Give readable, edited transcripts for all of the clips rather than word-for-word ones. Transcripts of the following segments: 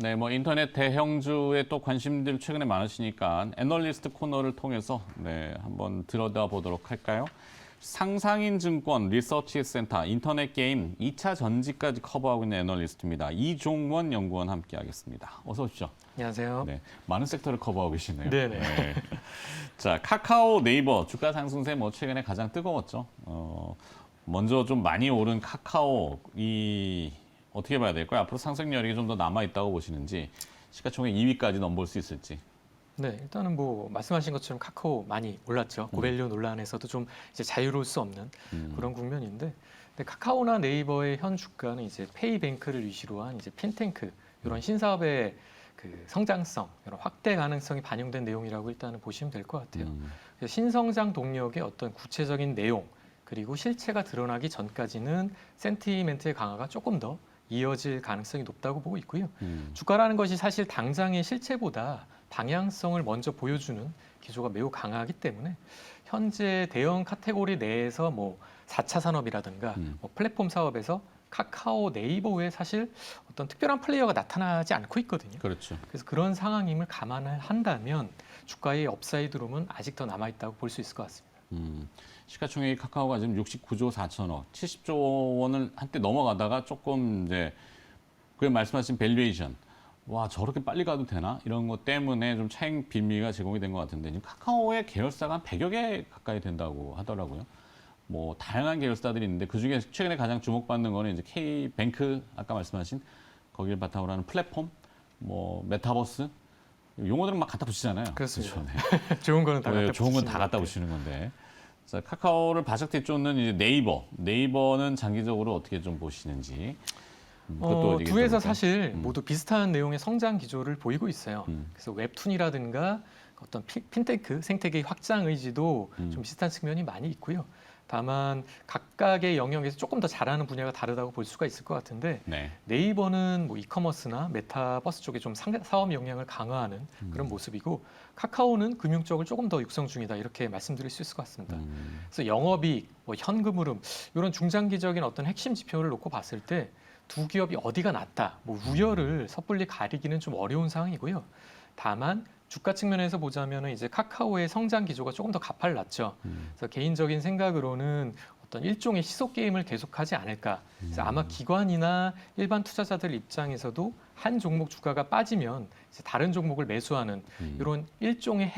네, 뭐 인터넷 대형주에 또 관심들 최근에 많으시니까 애널리스트 코너를 통해서 한번 들여다 보도록 할까요? 상상인 증권 리서치 센터 인터넷 게임 2차 전지까지 커버하고 있는 애널리스트입니다. 이종원 연구원 함께하겠습니다. 어서 오십시오. 안녕하세요. 네, 많은 섹터를 커버하고 계시네요. 네네. 네. 자, 카카오, 네이버 주가 상승세 뭐 최근에 가장 뜨거웠죠. 먼저 좀 많이 오른 카카오 어떻게 봐야 될까요? 앞으로 상승력이 좀 더 남아 있다고 보시는지 시가총액 2위까지 넘볼 수 있을지. 네, 일단은 뭐 말씀하신 것처럼 카카오 많이 올랐죠. 고밸류 논란에서도 좀 이제 자유로울 수 없는 그런 국면인데, 근데 카카오나 네이버의 현 주가는 이제 페이뱅크를 위시로 한 이제 핀테크 이런 신사업의 그 성장성, 이런 확대 가능성이 반영된 내용이라고 일단은 보시면 될 것 같아요. 그래서 신성장 동력의 어떤 구체적인 내용 그리고 실체가 드러나기 전까지는 센티멘트의 강화가 조금 더 이어질 가능성이 높다고 보고 있고요. 주가라는 것이 사실 당장의 실체보다 방향성을 먼저 보여주는 기조가 매우 강하기 때문에 현재 대형 카테고리 내에서 뭐 4차 산업이라든가 뭐 플랫폼 사업에서 카카오, 네이버 외에 사실 어떤 특별한 플레이어가 나타나지 않고 있거든요. 그렇죠. 그래서 그런 상황임을 감안을 한다면 주가의 업사이드룸은 아직 더 남아있다고 볼 수 있을 것 같습니다. 시가총액이 카카오가 지금 69조 4천억, 70조 원을 한때 넘어가다가 조금 이제 그 말씀하신 밸류에이션, 와 저렇게 빨리 가도 되나 이런 것 때문에 좀 차익 빌미가 제공이 된 것 같은데 지금 카카오의 계열사가 한 100여 개 가까이 된다고 하더라고요. 뭐 다양한 계열사들이 있는데 그 중에 최근에 가장 주목받는 거는 이제 K뱅크 아까 말씀하신 거기를 바탕으로 하는 플랫폼, 뭐 메타버스 용어들은 막 갖다 붙이잖아요. 그렇습니다. 그렇죠? 네. 좋은 거는 다 갖다 좋은 건 다 붙이는 갖다 것 붙이는 건데. 자, 카카오를 바짝 뒤쫓는 이제 네이버. 네이버는 장기적으로 어떻게 좀 보시는지. 그것도 얘기 두 회사 들어볼까요? 사실 모두 비슷한 내용의 성장 기조를 보이고 있어요. 그래서 웹툰이라든가 어떤 핀테크, 생태계의 확장 의지도 좀 비슷한 측면이 많이 있고요. 다만 각각의 영역에서 조금 더 잘하는 분야가 다르다고 볼 수가 있을 것 같은데 네. 네이버는 뭐 이커머스나 메타버스 쪽에 좀 사업 역량을 강화하는 그런 모습이고 카카오는 금융 쪽을 조금 더 육성 중이다 이렇게 말씀드릴 수 있을 것 같습니다. 그래서 영업이익, 뭐 현금 흐름 이런 중장기적인 어떤 핵심 지표를 놓고 봤을 때 두 기업이 어디가 낫다, 뭐 우열을 섣불리 가리기는 좀 어려운 상황이고요. 다만 주가 측면에서 보자면은 이제 카카오의 성장 기조가 조금 더 가팔랐죠. 그래서 개인적인 생각으로는 어떤 일종의 시속 게임을 계속하지 않을까. 그래서 아마 기관이나 일반 투자자들 입장에서도 한 종목 주가가 빠지면 이제 다른 종목을 매수하는 이런 일종의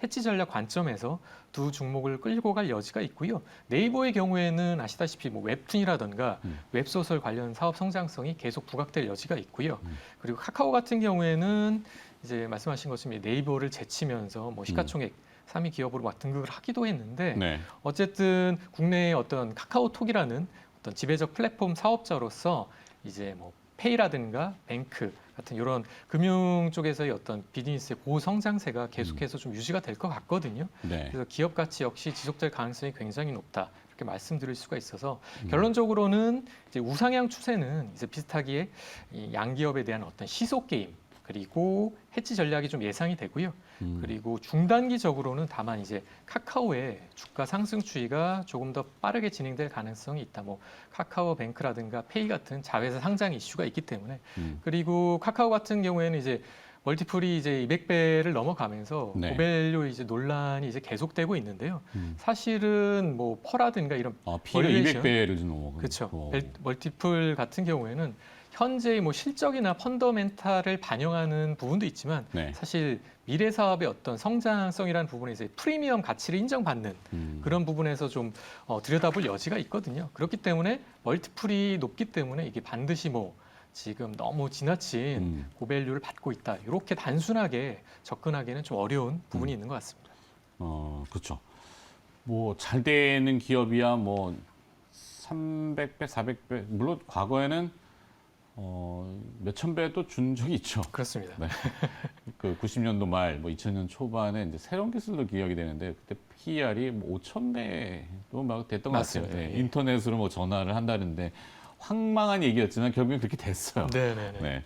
해치 전략 관점에서 두 종목을 끌고 갈 여지가 있고요. 네이버의 경우에는 아시다시피 뭐 웹툰이라든가 웹소설 관련 사업 성장성이 계속 부각될 여지가 있고요. 그리고 카카오 같은 경우에는 이제 말씀하신 것처럼 네이버를 제치면서 뭐 시가총액 3위 기업으로 막 등극을 하기도 했는데 네. 어쨌든 국내의 어떤 카카오톡이라는 어떤 지배적 플랫폼 사업자로서 이제 뭐 페이라든가 뱅크 같은 이런 금융 쪽에서의 어떤 비즈니스의 고성장세가 계속해서 좀 유지가 될 것 같거든요. 네. 그래서 기업 가치 역시 지속될 가능성이 굉장히 높다. 이렇게 말씀드릴 수가 있어서 결론적으로는 이제 우상향 추세는 이제 비슷하게 이 양기업에 대한 어떤 시속 게임 그리고 해치 전략이 좀 예상이 되고요. 그리고 중단기적으로는 다만 이제 카카오의 주가 상승 추이가 조금 더 빠르게 진행될 가능성이 있다. 뭐 카카오뱅크라든가 페이 같은 자회사 상장 이슈가 있기 때문에 그리고 카카오 같은 경우에는 이제 멀티플이 이제 200배를 넘어가면서 네. 고밸류 이제 논란이 이제 계속되고 있는데요. 사실은 뭐 퍼라든가 이런 P가 밸류에이션, 200배를 좀 넘어가고. 그렇죠. 멀티플 같은 경우에는 현재의 뭐 실적이나 펀더멘탈을 반영하는 부분도 있지만 네. 사실 미래 사업의 어떤 성장성이라는 부분에 이제 프리미엄 가치를 인정받는 그런 부분에서 좀 들여다볼 여지가 있거든요. 그렇기 때문에 멀티플이 높기 때문에 이게 반드시 뭐 지금 너무 지나친 고밸류를 받고 있다. 이렇게 단순하게 접근하기는 좀 어려운 부분이 있는 것 같습니다. 그렇죠. 뭐 잘 되는 기업이야 뭐 300배, 400배. 물론 과거에는 몇천 배도 준 적이 있죠. 그렇습니다. 네. 그 90년도 말, 뭐 2000년 초반에 이제 새로운 기술로 기억이 되는데 그때 PER이 뭐 5,000배도 막 됐던 것 맞습니다. 같아요. 네. 예. 인터넷으로 뭐 전화를 한다는데 황망한 얘기였지만 결국엔 그렇게 됐어요. 네네네. 네.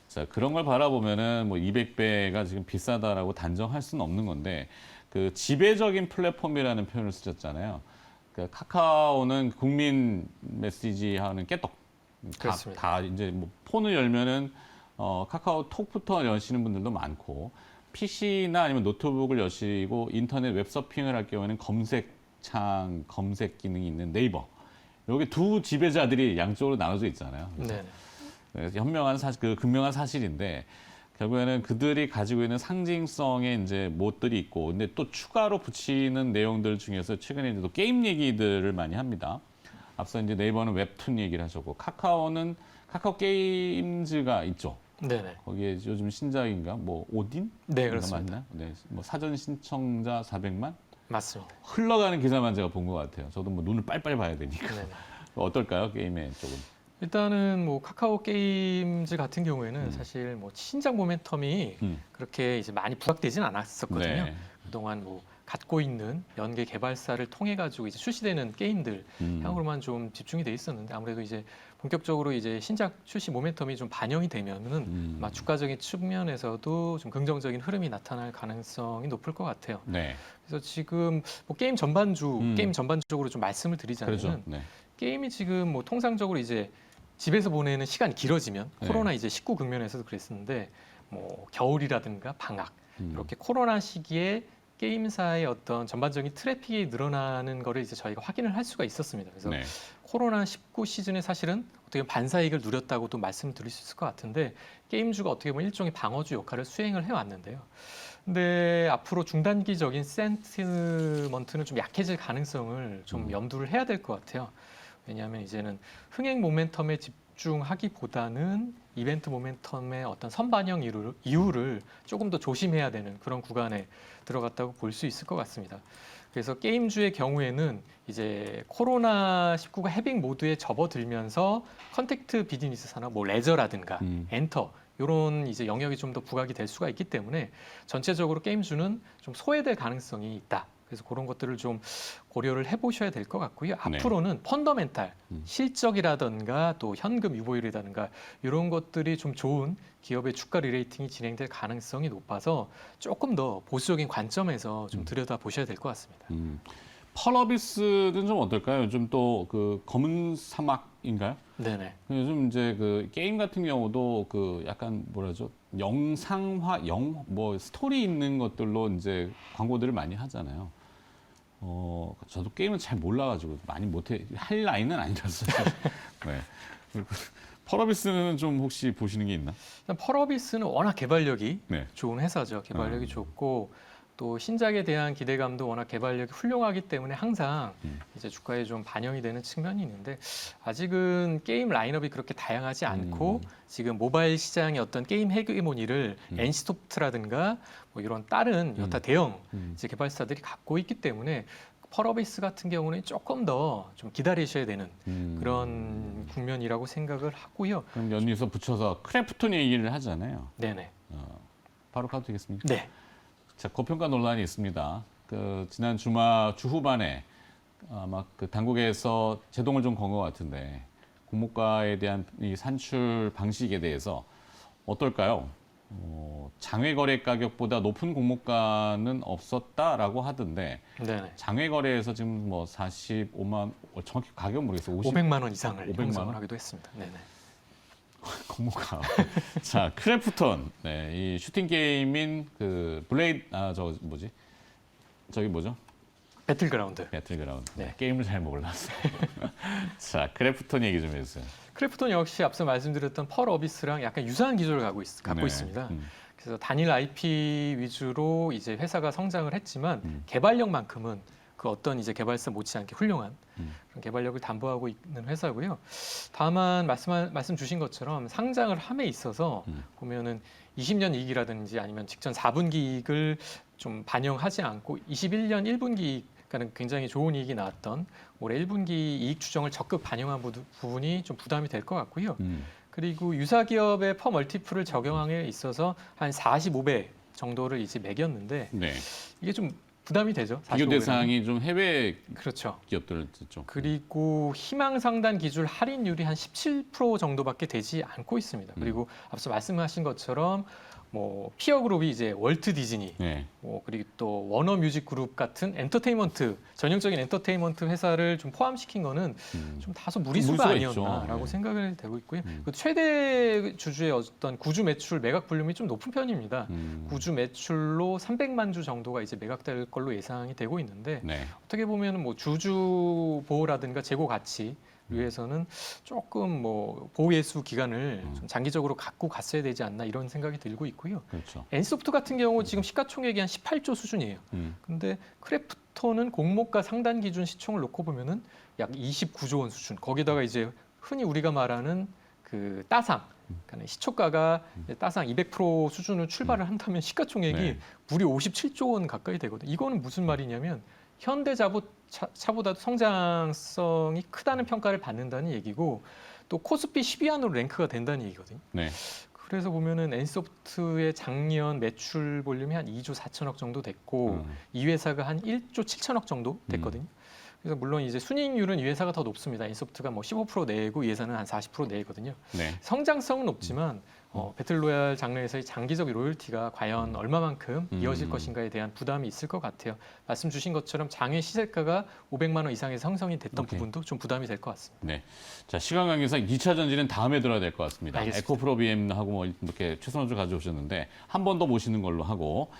자, 그런 걸 바라보면은 뭐 200배가 지금 비싸다라고 단정할 수는 없는 건데 그 지배적인 플랫폼이라는 표현을 쓰셨잖아요. 그 카카오는 국민 메시지 하는 깨떡. 그렇습니다. 다 이제 뭐 폰을 열면은 카카오톡부터 여시는 분들도 많고 PC나 아니면 노트북을 여시고 인터넷 웹서핑을 할 경우에는 검색창 검색 기능이 있는 네이버. 여기 두 지배자들이 양쪽으로 나눠져 있잖아요. 그래서 네. 현명한 사실, 그 극명한 사실인데 결국에는 그들이 가지고 있는 상징성의 이제 못들이 있고, 근데 또 추가로 붙이는 내용들 중에서 최근에 이제 또 게임 얘기들을 많이 합니다. 앞서 이제 네이버는 웹툰 얘기를 하셨고, 카카오는 카카오 게임즈가 있죠. 네네. 거기에 요즘 신작인가, 뭐 오딘? 네, 그렇습니다. 맞나? 네, 뭐 사전 신청자 400만? 맞습니다. 흘러가는 기사만 제가 본 것 같아요. 저도 뭐 눈을 빨빨 봐야 되니까. 네네. 어떨까요, 게임의 쪽은? 일단은 뭐 카카오 게임즈 같은 경우에는 사실 뭐 신작 모멘텀이 그렇게 이제 많이 부각되진 않았었거든요. 네. 그동안 뭐 갖고 있는 연계 개발사를 통해 가지고 이제 출시되는 게임들 향으로만 좀 집중이 돼 있었는데, 아무래도 이제 본격적으로 이제 신작 출시 모멘텀이 좀 반영이 되면은 아마 주가적인 측면에서도 좀 긍정적인 흐름이 나타날 가능성이 높을 것 같아요. 네. 그래서 지금 뭐 게임 전반적으로 좀 말씀을 드리자면은, 그렇죠. 네. 게임이 지금 뭐 통상적으로 이제 집에서 보내는 시간이 길어지면, 네. 코로나 이제 19 국면에서도 그랬었는데, 뭐 겨울이라든가 방학 이렇게 코로나 시기에 게임사의 어떤 전반적인 트래픽이 늘어나는 거를 이제 저희가 확인을 할 수가 있었습니다. 그래서 네. 코로나 19 시즌에 사실은 어떻게 보면 반사이익을 누렸다고도 말씀드릴 수 있을 것 같은데, 게임주가 어떻게 보면 일종의 방어주 역할을 수행을 해왔는데요. 근데 앞으로 중단기적인 센티먼트는 좀 약해질 가능성을 좀 염두를 해야 될 것 같아요. 왜냐하면 이제는 흥행 모멘텀에 집중하기보다는 이벤트 모멘텀의 어떤 선반영 이유를 조금 더 조심해야 되는 그런 구간에 들어갔다고 볼 수 있을 것 같습니다. 그래서 게임주의 경우에는 이제 코로나19가 해빙 모드에 접어들면서 컨택트 비즈니스 산업, 뭐 레저라든가 엔터 이런 이제 영역이 좀 더 부각이 될 수가 있기 때문에 전체적으로 게임주는 좀 소외될 가능성이 있다. 그래서 그런 것들을 좀 고려를 해보셔야 될 것 같고요. 네. 앞으로는 펀더멘탈, 실적이라든가 또 현금 유보율이라든가 이런 것들이 좀 좋은 기업의 주가 리레이팅이 진행될 가능성이 높아서 조금 더 보수적인 관점에서 좀 들여다보셔야 될 것 같습니다. 펄어비스는 좀 어떨까요? 요즘 또 그 검은 사막인가요? 네네. 요즘 이제 그 게임 같은 경우도 그 약간 뭐라죠? 영상화, 뭐 스토리 있는 것들로 이제 광고들을 많이 하잖아요. 저도 게임은 잘 몰라가지고 많이 못해, 할 나이는 아니라서요. 네. 펄어비스는 좀 혹시 보시는 게 있나? 일단 펄어비스는 워낙 개발력이 네. 좋은 회사죠. 개발력이 좋고 또 신작에 대한 기대감도 워낙 개발력이 훌륭하기 때문에 항상 이제 주가에 좀 반영이 되는 측면이 있는데, 아직은 게임 라인업이 그렇게 다양하지 않고 지금 모바일 시장의 어떤 게임 헤게모니를 NC소프트라든가 뭐 이런 다른 여타 대형 이제 개발사들이 갖고 있기 때문에 펄어비스 같은 경우는 조금 더 좀 기다리셔야 되는 그런 국면이라고 생각을 하고요. 그럼 연이어서 붙여서 크래프톤 얘기를 하잖아요. 네네. 바로 가도 되겠습니까? 네. 자, 고평가 논란이 있습니다. 그 지난 주 후반에 아마 그 당국에서 제동을 좀 건 것 같은데, 공모가에 대한 이 산출 방식에 대해서 어떨까요? 장외 거래 가격보다 높은 공모가는 없었다라고 하던데, 네네. 장외 거래에서 지금 뭐 45만, 정확히 가격 모르겠어요. 500만 원 이상을 500만 원? 형성을 하기도 했습니다. 네네. 공모가. 자, 크래프톤. 네, 이 슈팅 게임인 그 블레이드, 저기 뭐죠? 배틀그라운드. 배틀그라운드. 네. 게임을 잘 몰랐어요. 자, 크래프톤 얘기 좀 해주세요. 크래프톤 역시 앞서 말씀드렸던 펄 어비스랑 약간 유사한 기조를 갖고 네. 있습니다. 그래서 단일 IP 위주로 이제 회사가 성장을 했지만 개발력만큼은 그 어떤 이제 개발사 못지않게 훌륭한 그런 개발력을 담보하고 있는 회사고요. 다만 말씀 주신 것처럼 상장을 함에 있어서 보면은 20년 이익이라든지 아니면 직전 4분기 이익을 좀 반영하지 않고 21년 1분기 그러니까 굉장히 좋은 이익이 나왔던 올해 1분기 이익 추정을 적극 반영한 부분이 좀 부담이 될 것 같고요. 그리고 유사 기업의 퍼 멀티플을 적용함에 있어서 한 45배 정도를 이제 매겼는데 네. 이게 좀 부담이 되죠. 비교 45배 라면. 대상이 좀 해외 그렇죠. 기업들 좀. 그리고 희망 상단 기준 할인율이 한 17% 정도밖에 되지 않고 있습니다. 그리고 앞서 말씀하신 것처럼 뭐 피어 그룹이 이제 월트 디즈니, 네. 뭐 그리고 또 워너 뮤직 그룹 같은 엔터테인먼트 전형적인 엔터테인먼트 회사를 좀 포함시킨 거는 좀 다소 무리수가 무리수가 있죠. 아니었나라고 네. 생각을 되고 있고요. 그 최대 주주의 어떤 구주 매출 매각 볼륨이 좀 높은 편입니다. 구주 매출로 300만 주 정도가 이제 매각될 걸로 예상이 되고 있는데 네. 어떻게 보면 뭐 주주 보호라든가 재고 가치 위해서는 조금 뭐 보호예수 기간을 좀 장기적으로 갖고 갔어야 되지 않나 이런 생각이 들고 있고요. 그렇죠. 엔소프트 같은 경우 지금 시가총액이 한 18조 수준이에요. 근데 크래프톤은 공모가 상단 기준 시총을 놓고 보면은 약 29조 원 수준. 거기다가 이제 흔히 우리가 말하는 그 따상, 그러니까 시초가가 따상 200% 수준을 출발을 한다면 시가총액이 네. 무려 57조 원 가까이 되거든요. 이거는 무슨 말이냐면 현대자동차보다도 성장성이 크다는 평가를 받는다는 얘기고 또 코스피 10위 안으로 랭크가 된다는 얘기거든요. 네. 그래서 보면은 엔소프트의 작년 매출 볼륨이 한 2조 4천억 정도 됐고 이 회사가 한 1조 7천억 정도 됐거든요. 그래서 물론 이제 순이익률은 이 회사가 더 높습니다. 엔소프트가 뭐 15% 내고 이 회사는 한 40% 내거든요. 네. 성장성은 높지만 배틀로얄 장르에서의 장기적 로열티가 과연 얼마만큼 이어질 것인가에 대한 부담이 있을 것 같아요. 말씀 주신 것처럼 장외 시세가가 500만 원 이상에서 형성이 됐던 오케이. 부분도 좀 부담이 될 것 같습니다. 네. 자, 시간 관계상 2차 전지는 다음에 들어야 될 것 같습니다. 알겠습니다. 에코프로 BM하고 뭐 이렇게 최선호주 가져오셨는데 한 번 더 모시는 걸로 하고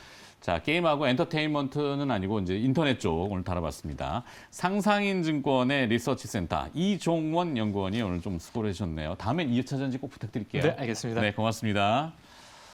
자, 게임하고 엔터테인먼트는 아니고 이제 인터넷 쪽 오늘 다뤄봤습니다. 상상인증권의 리서치센터 이종원 연구원이 오늘 좀 수고를 해주셨네요. 다음에 2차 전지 꼭 부탁드릴게요. 네, 알겠습니다. 네, 고맙습니다.